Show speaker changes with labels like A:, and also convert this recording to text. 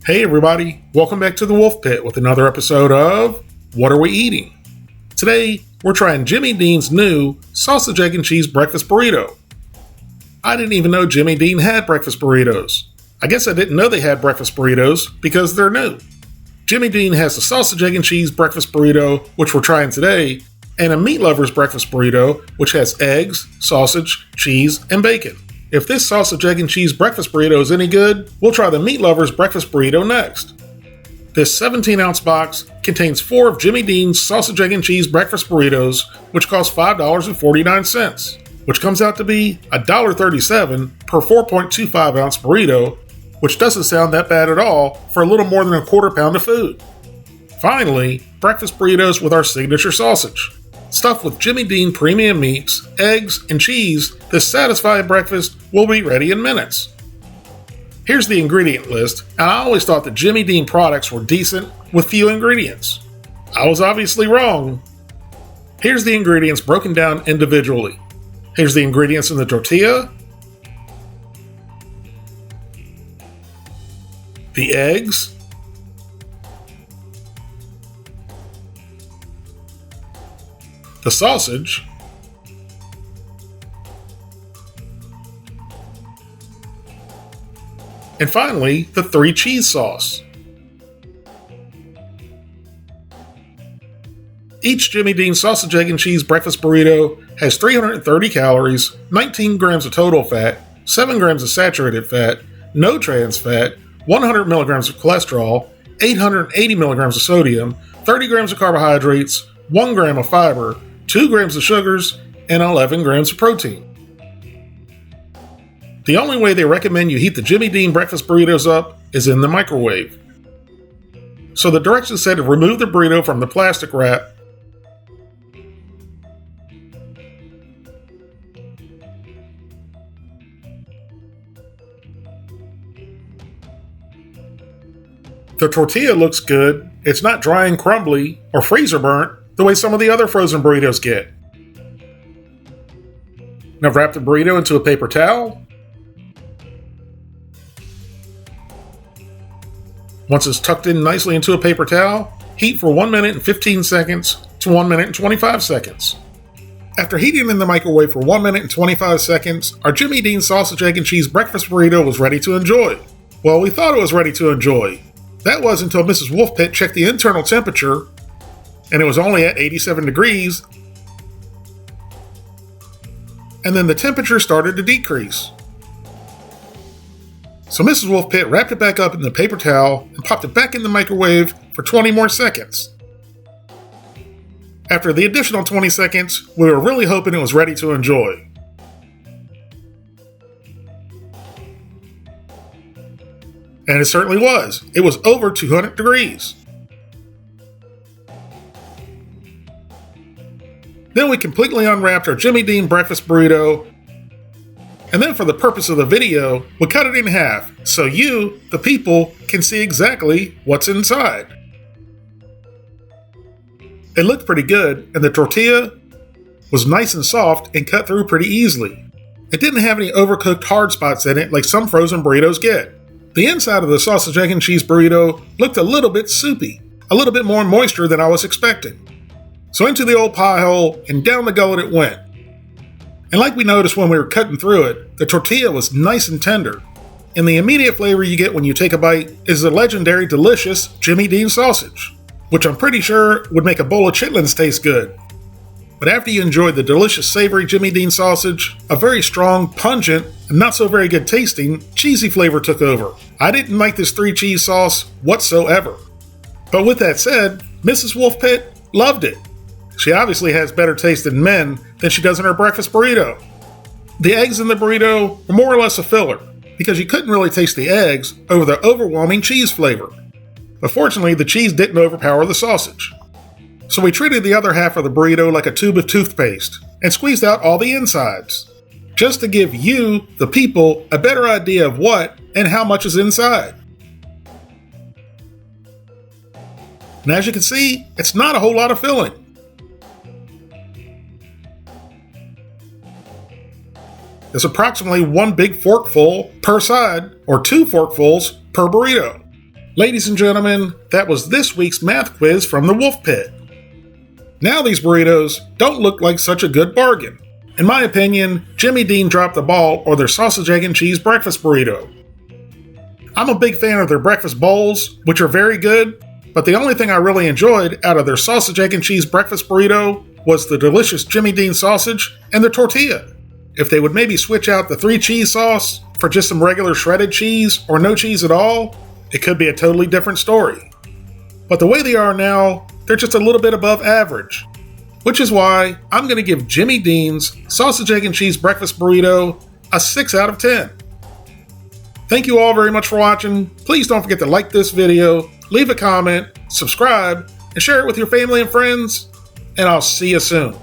A: Hey everybody, welcome back to the Wolf Pit with another episode of What Are We Eating? Today, we're trying Jimmy Dean's new sausage, egg, and cheese breakfast burrito. I didn't even know Jimmy Dean had breakfast burritos. I guess I didn't know they had breakfast burritos because they're new. Jimmy Dean has the sausage, egg, and cheese breakfast burrito, which we're trying today, and a meat lover's breakfast burrito, which has eggs, sausage, cheese, and bacon. If this sausage, egg, and cheese breakfast burrito is any good, we'll try the meat lover's breakfast burrito next. This 17-ounce box contains 4 of Jimmy Dean's sausage, egg, and cheese breakfast burritos, which cost $5.49, which comes out to be $1.37 per 4.25-ounce burrito, which doesn't sound that bad at all for a little more than a quarter pound of food. Finally, breakfast burritos with our signature sausage. Stuffed with Jimmy Dean premium meats, eggs, and cheese, this satisfying breakfast will be ready in minutes. Here's the ingredient list, and I always thought that Jimmy Dean products were decent with few ingredients. I was obviously wrong. Here's the ingredients broken down individually. Here's the ingredients in the tortilla, the eggs, the sausage, and finally, the 3 cheese sauce. Each Jimmy Dean sausage, egg, and cheese breakfast burrito has 330 calories, 19 grams of total fat, 7 grams of saturated fat, no trans fat, 100 milligrams of cholesterol, 880 milligrams of sodium, 30 grams of carbohydrates, 1 gram of fiber, 2 grams of sugars, and 11 grams of protein. The only way they recommend you heat the Jimmy Dean breakfast burritos up is in the microwave. So the directions say to remove the burrito from the plastic wrap, the tortilla looks good. It's not dry and crumbly or freezer burnt the way some of the other frozen burritos get. Now wrap the burrito into a paper towel. Once it's tucked in nicely into a paper towel, heat for 1 minute and 15 seconds to 1 minute and 25 seconds. After heating in the microwave for 1 minute and 25 seconds, our Jimmy Dean sausage, egg, and cheese breakfast burrito was ready to enjoy. Well, we thought it was ready to enjoy. That was until Mrs. Wolfpit checked the internal temperature, and it was only at 87 degrees, and then the temperature started to decrease. So Mrs. Wolfpit wrapped it back up in the paper towel and popped it back in the microwave for 20 more seconds. After the additional 20 seconds, we were really hoping it was ready to enjoy. And it certainly was. It was over 200 degrees. Then we completely unwrapped our Jimmy Dean breakfast burrito, and then for the purpose of the video, we cut it in half so you, the people, can see exactly what's inside. It looked pretty good, and the tortilla was nice and soft and cut through pretty easily. It didn't have any overcooked hard spots in it like some frozen burritos get. The inside of the sausage, egg, and cheese burrito looked a little bit soupy, a little bit more moisture than I was expecting. So into the old pie hole and down the gullet it went. And like we noticed when we were cutting through it, the tortilla was nice and tender. And the immediate flavor you get when you take a bite is the legendary delicious Jimmy Dean sausage, which I'm pretty sure would make a bowl of chitlins taste good. But after you enjoyed the delicious savory Jimmy Dean sausage, a very strong, pungent, and not so very good tasting, cheesy flavor took over. I didn't like this 3 cheese sauce whatsoever. But with that said, Mrs. Wolfpit loved it. She obviously has better taste in men than she does in her breakfast burrito. The eggs in the burrito were more or less a filler, because you couldn't really taste the eggs over the overwhelming cheese flavor. But fortunately, the cheese didn't overpower the sausage. So we treated the other half of the burrito like a tube of toothpaste and squeezed out all the insides, just to give you, the people, a better idea of what and how much is inside. And as you can see, it's not a whole lot of filling. It's approximately 1 big forkful per side, or 2 forkfuls per burrito. Ladies and gentlemen, that was this week's math quiz from the Wolf Pit. Now these burritos don't look like such a good bargain. In my opinion, Jimmy Dean dropped the ball or their sausage, egg, and cheese breakfast burrito. I'm a big fan of their breakfast bowls, which are very good, but the only thing I really enjoyed out of their sausage, egg, and cheese breakfast burrito was the delicious Jimmy Dean sausage and their tortilla. If they would maybe switch out the 3 cheese sauce for just some regular shredded cheese or no cheese at all, it could be a totally different story. But the way they are now, they're just a little bit above average, which is why I'm going to give Jimmy Dean's sausage, egg, and cheese breakfast burrito a 6 out of 10. Thank you all very much for watching. Please don't forget to like this video, leave a comment, subscribe, and share it with your family and friends, and I'll see you soon.